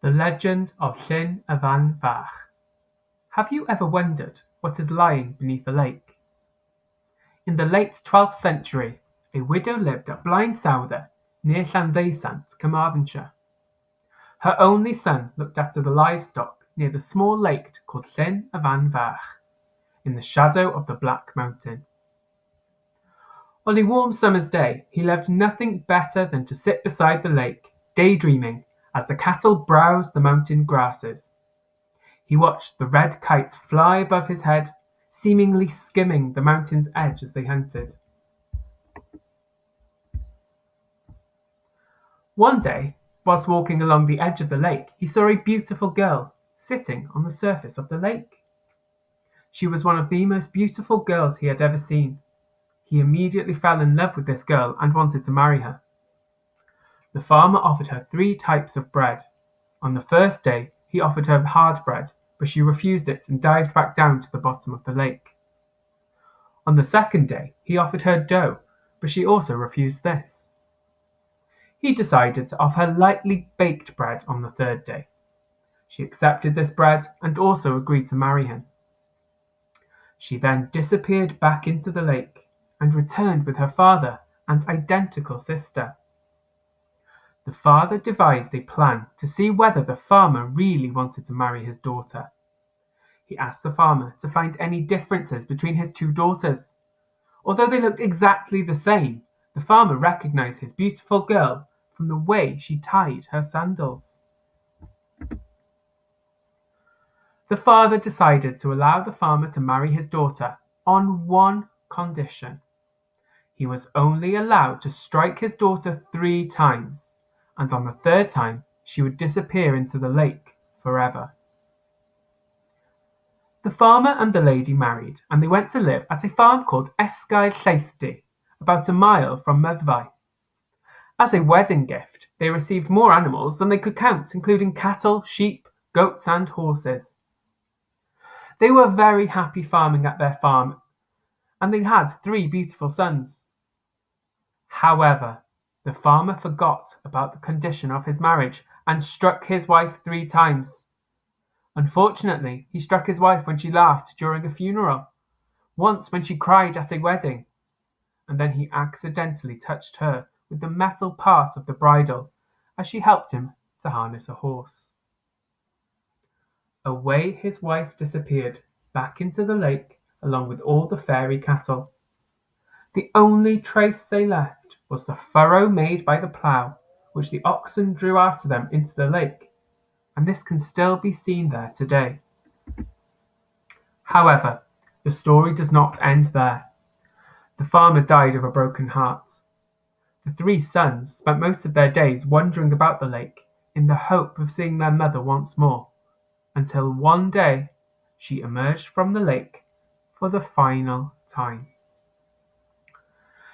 The Legend of Llyn Fach. Have you ever wondered what is lying beneath a lake? In the late 12th century, a widow lived at Blaen Sawdde, near Llyn, Carmarthenshire. Her only son looked after the livestock near the small lake called Llyn Fach, in the shadow of the Black Mountain. On a warm summer's day, he loved nothing better than to sit beside the lake, daydreaming as the cattle browsed the mountain grasses. He watched the red kites fly above his head, seemingly skimming the mountain's edge as they hunted. One day, whilst walking along the edge of the lake, he saw a beautiful girl sitting on the surface of the lake. She was one of the most beautiful girls he had ever seen. He immediately fell in love with this girl and wanted to marry her. The farmer offered her 3 types of bread. On the first day, he offered her hard bread, but she refused it and dived back down to the bottom of the lake. On the second day, he offered her dough, but she also refused this. He decided to offer her lightly baked bread on the third day. She accepted this bread and also agreed to marry him. She then disappeared back into the lake and returned with her father and identical sister. The father devised a plan to see whether the farmer really wanted to marry his daughter. He asked the farmer to find any differences between his 2 daughters. Although they looked exactly the same, the farmer recognized his beautiful girl from the way she tied her sandals. The father decided to allow the farmer to marry his daughter on one condition. He was only allowed to strike his daughter 3 times, and on the 3rd time she would disappear into the lake forever. The farmer and the lady married, and they went to live at a farm called Llyn, about a mile from Myddfai. As a wedding gift, they received more animals than they could count, including cattle, sheep, goats, and horses. They were very happy farming at their farm, and they had 3 beautiful sons. However, the farmer forgot about the condition of his marriage and struck his wife 3 times. Unfortunately, he struck his wife when she laughed during a funeral, once when she cried at a wedding, and then he accidentally touched her with the metal part of the bridle as she helped him to harness a horse. Away his wife disappeared back into the lake along with all the fairy cattle. The only trace they left was the furrow made by the plough, which the oxen drew after them into the lake, and this can still be seen there today. However, the story does not end there. The farmer died of a broken heart. The 3 sons spent most of their days wandering about the lake in the hope of seeing their mother once more, until one day she emerged from the lake for the final time.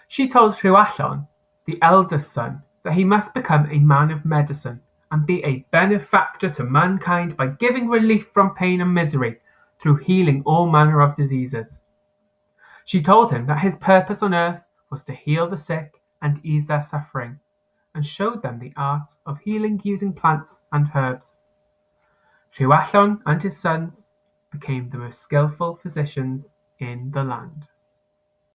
She told Llyn, the eldest son, that he must become a man of medicine and be a benefactor to mankind by giving relief from pain and misery through healing all manner of diseases. She told him that his purpose on earth was to heal the sick and ease their suffering, and showed them the art of healing using plants and herbs. Llyn and his sons became the most skillful physicians in the land.